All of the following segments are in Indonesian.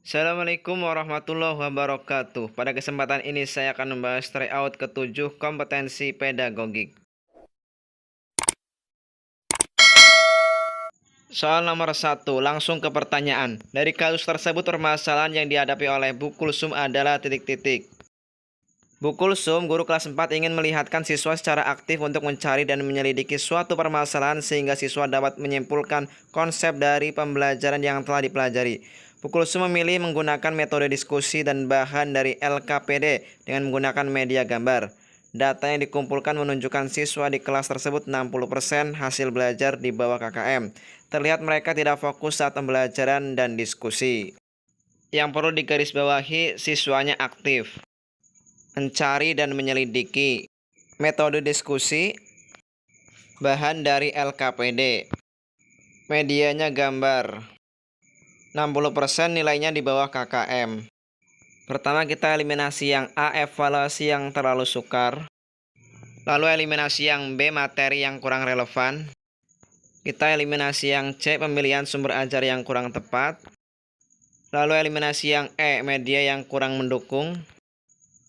Assalamualaikum warahmatullahi wabarakatuh. Pada kesempatan ini saya akan membahas tryout ke-7 kompetensi pedagogik. Soal nomor 1, langsung ke pertanyaan. Dari kasus tersebut permasalahan yang dihadapi oleh Bu Kulsum adalah titik-titik. Bu Kulsum, guru kelas 4 ingin melihatkan siswa secara aktif untuk mencari dan menyelidiki suatu permasalahan sehingga siswa dapat menyimpulkan konsep dari pembelajaran yang telah dipelajari. Bu Kulsum memilih menggunakan metode diskusi dan bahan dari LKPD dengan menggunakan media gambar. Data yang dikumpulkan menunjukkan siswa di kelas tersebut 60% hasil belajar di bawah KKM. Terlihat mereka tidak fokus saat pembelajaran dan diskusi. Yang perlu digarisbawahi, siswanya aktif mencari dan menyelidiki. Metode diskusi, bahan dari LKPD. Medianya gambar. 60% nilainya di bawah KKM. Pertama kita eliminasi yang A, evaluasi yang terlalu sukar. Lalu eliminasi yang B, materi yang kurang relevan. Kita eliminasi yang C, pemilihan sumber ajar yang kurang tepat. Lalu eliminasi yang E, media yang kurang mendukung.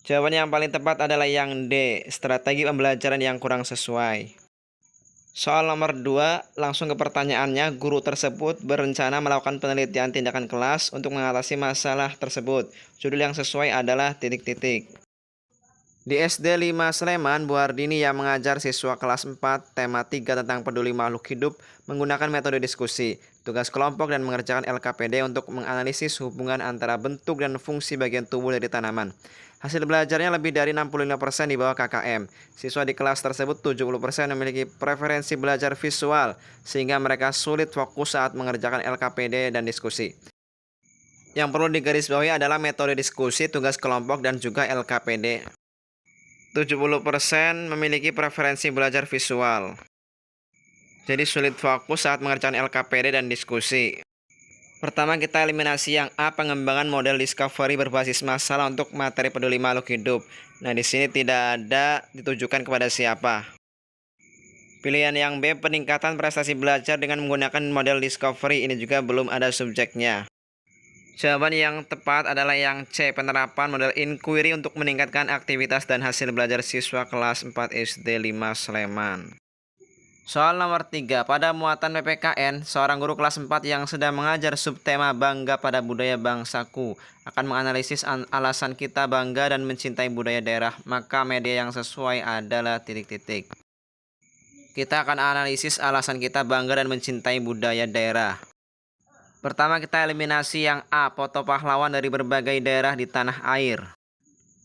Jawaban yang paling tepat adalah yang D, strategi pembelajaran yang kurang sesuai. Soal nomor 2, langsung ke pertanyaannya. Guru tersebut berencana melakukan penelitian tindakan kelas untuk mengatasi masalah tersebut. Judul yang sesuai adalah titik-titik. Di SD 5 Sleman, Bu Hardini yang mengajar siswa kelas 4 tema 3 tentang peduli makhluk hidup menggunakan metode diskusi, tugas kelompok dan mengerjakan LKPD untuk menganalisis hubungan antara bentuk dan fungsi bagian tubuh dari tanaman. Hasil belajarnya lebih dari 65% di bawah KKM. Siswa di kelas tersebut 70% memiliki preferensi belajar visual, sehingga mereka sulit fokus saat mengerjakan LKPD dan diskusi. Yang perlu digarisbawahi adalah metode diskusi, tugas kelompok, dan juga LKPD. 70% memiliki preferensi belajar visual, jadi sulit fokus saat mengerjakan LKPD dan diskusi. Pertama kita eliminasi yang A, pengembangan model discovery berbasis masalah untuk materi peduli makhluk hidup. Nah di sini tidak ada ditujukan kepada siapa. Pilihan yang B, peningkatan prestasi belajar dengan menggunakan model discovery, ini juga belum ada subjeknya. Jawaban yang tepat adalah yang C, penerapan model inquiry untuk meningkatkan aktivitas dan hasil belajar siswa kelas 4 SD 5 Sleman. Soal nomor 3, pada muatan PPKN, seorang guru kelas 4 yang sedang mengajar subtema bangga pada budaya bangsaku akan menganalisis alasan kita bangga dan mencintai budaya daerah, maka media yang sesuai adalah titik-titik. Kita akan analisis alasan kita bangga dan mencintai budaya daerah. Pertama kita eliminasi yang A, foto pahlawan dari berbagai daerah di tanah air.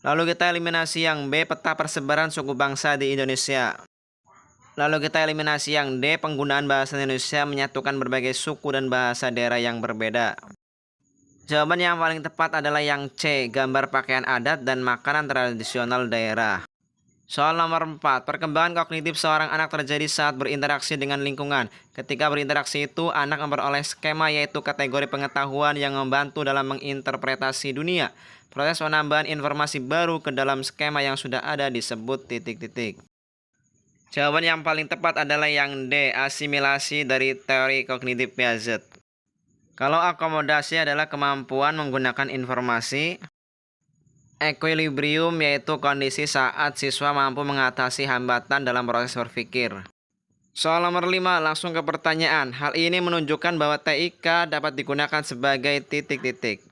Lalu kita eliminasi yang B, peta persebaran suku bangsa di Indonesia. Lalu kita eliminasi yang D, penggunaan bahasa Indonesia menyatukan berbagai suku dan bahasa daerah yang berbeda. Jawaban yang paling tepat adalah yang C, gambar pakaian adat dan makanan tradisional daerah. Soal nomor 4, perkembangan kognitif seorang anak terjadi saat berinteraksi dengan lingkungan. Ketika berinteraksi itu, anak memperoleh skema yaitu kategori pengetahuan yang membantu dalam menginterpretasi dunia. Proses penambahan informasi baru ke dalam skema yang sudah ada disebut titik-titik. Jawaban yang paling tepat adalah yang D, asimilasi dari teori kognitif Piaget. Kalau akomodasi adalah kemampuan menggunakan informasi, equilibrium yaitu kondisi saat siswa mampu mengatasi hambatan dalam proses berpikir. Soal nomor 5, langsung ke pertanyaan. Hal ini menunjukkan bahwa TIK dapat digunakan sebagai titik-titik.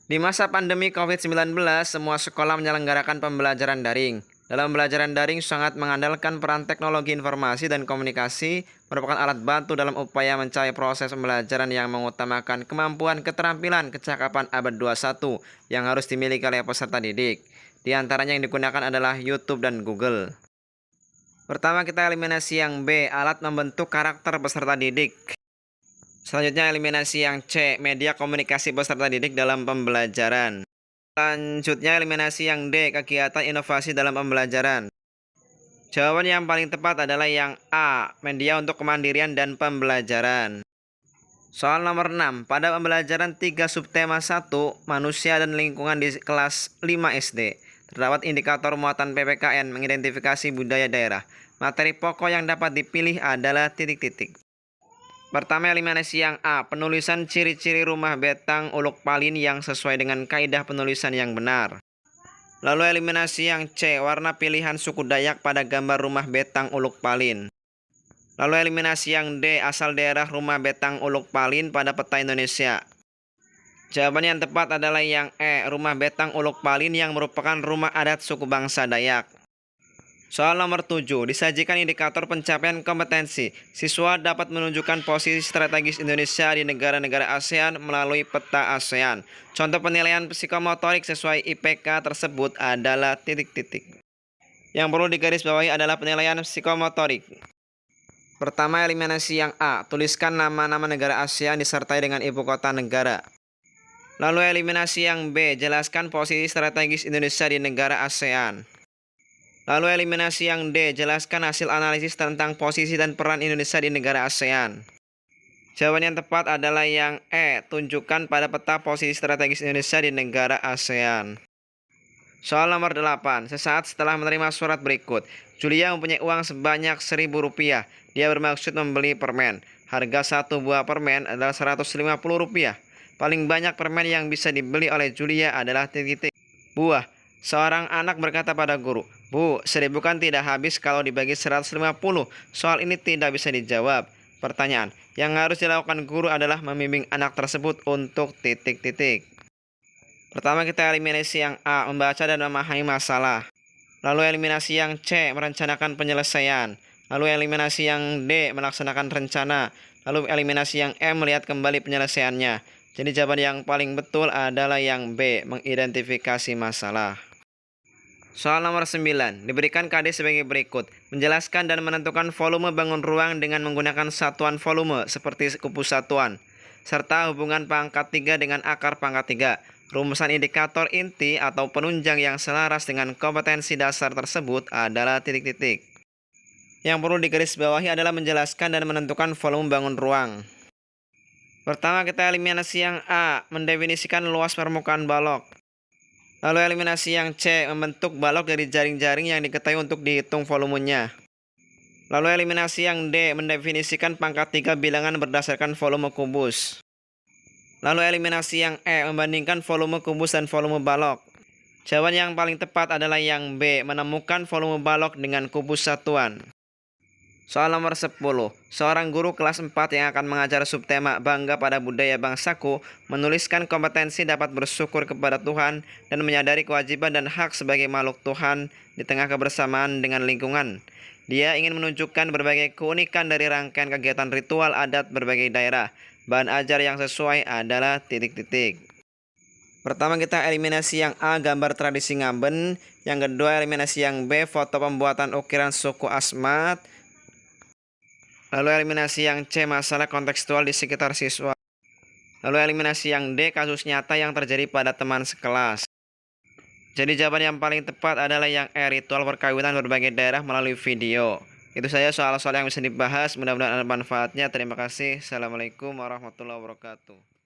Di masa pandemi COVID-19, semua sekolah menyelenggarakan pembelajaran daring. Dalam pembelajaran daring sangat mengandalkan peran teknologi informasi dan komunikasi merupakan alat bantu dalam upaya mencapai proses pembelajaran yang mengutamakan kemampuan keterampilan kecakapan abad 21 yang harus dimiliki oleh peserta didik. Di antaranya yang digunakan adalah YouTube dan Google. Pertama kita eliminasi yang B, alat membentuk karakter peserta didik. Selanjutnya eliminasi yang C, media komunikasi peserta didik dalam pembelajaran. Selanjutnya eliminasi yang D, kegiatan inovasi dalam pembelajaran. Jawaban yang paling tepat adalah yang A, media untuk kemandirian dan pembelajaran. Soal nomor 6, pada pembelajaran 3 subtema 1, manusia dan lingkungan di kelas 5 SD, terdapat indikator muatan PPKN mengidentifikasi budaya daerah. Materi pokok yang dapat dipilih adalah titik-titik. Pertama, eliminasi yang A, penulisan ciri-ciri rumah betang uluk palin yang sesuai dengan kaidah penulisan yang benar. Lalu eliminasi yang C, warna pilihan suku Dayak pada gambar rumah betang uluk palin. Lalu eliminasi yang D, asal daerah rumah betang uluk palin pada peta Indonesia. Jawaban yang tepat adalah yang E, rumah betang uluk palin yang merupakan rumah adat suku bangsa Dayak. Soal nomor 7, disajikan indikator pencapaian kompetensi. Siswa dapat menunjukkan posisi strategis Indonesia di negara-negara ASEAN melalui peta ASEAN. Contoh penilaian psikomotorik sesuai IPK tersebut adalah titik-titik. Yang perlu digarisbawahi adalah penilaian psikomotorik. Pertama, eliminasi yang A, tuliskan nama-nama negara ASEAN disertai dengan ibu kota negara. Lalu eliminasi yang B, jelaskan posisi strategis Indonesia di negara ASEAN. Lalu eliminasi yang D, jelaskan hasil analisis tentang posisi dan peran Indonesia di negara ASEAN. Jawaban yang tepat adalah yang E, tunjukkan pada peta posisi strategis Indonesia di negara ASEAN. Soal nomor 8, sesaat setelah menerima surat berikut, Julia mempunyai uang sebanyak Rp1.000. Dia bermaksud membeli permen. Harga satu buah permen adalah Rp150. Paling banyak permen yang bisa dibeli oleh Julia adalah titik-titik. Buah. Seorang anak berkata pada guru, "Bu, 1.000 kan tidak habis kalau dibagi 150. Soal ini tidak bisa dijawab." Pertanyaan, yang harus dilakukan guru adalah membimbing anak tersebut untuk titik-titik. Pertama, kita eliminasi yang A, membaca dan memahami masalah. Lalu eliminasi yang C, merencanakan penyelesaian. Lalu eliminasi yang D, melaksanakan rencana. Lalu eliminasi yang E, melihat kembali penyelesaiannya. Jadi jawaban yang paling betul adalah yang B, mengidentifikasi masalah. Soal nomor 9, diberikan KD sebagai berikut. Menjelaskan dan menentukan volume bangun ruang dengan menggunakan satuan volume seperti kubus satuan, serta hubungan pangkat 3 dengan akar pangkat 3. Rumusan indikator inti atau penunjang yang selaras dengan kompetensi dasar tersebut adalah titik-titik. Yang perlu digarisbawahi adalah menjelaskan dan menentukan volume bangun ruang. Pertama, kita eliminasi yang A, mendefinisikan luas permukaan balok. Lalu eliminasi yang C, membentuk balok dari jaring-jaring yang diketahui untuk dihitung volumenya. Lalu eliminasi yang D, mendefinisikan pangkat 3 bilangan berdasarkan volume kubus. Lalu eliminasi yang E, membandingkan volume kubus dan volume balok. Jawaban yang paling tepat adalah yang B, menemukan volume balok dengan kubus satuan. Soal nomor 10, seorang guru kelas 4 yang akan mengajar subtema Bangga pada Budaya Bangsaku menuliskan kompetensi dapat bersyukur kepada Tuhan dan menyadari kewajiban dan hak sebagai makhluk Tuhan di tengah kebersamaan dengan lingkungan. Dia ingin menunjukkan berbagai keunikan dari rangkaian kegiatan ritual adat berbagai daerah. Bahan ajar yang sesuai adalah titik-titik. Pertama, kita eliminasi yang A, gambar tradisi Ngaben. Yang kedua, eliminasi yang B, foto pembuatan ukiran suku Asmat. Lalu eliminasi yang C, masalah kontekstual di sekitar siswa. Lalu eliminasi yang D, kasus nyata yang terjadi pada teman sekelas. Jadi jawaban yang paling tepat adalah yang E, ritual perkawinan berbagai daerah melalui video. Itu saja soal-soal yang bisa dibahas, mudah-mudahan ada manfaatnya. Terima kasih. Assalamualaikum warahmatullahi wabarakatuh.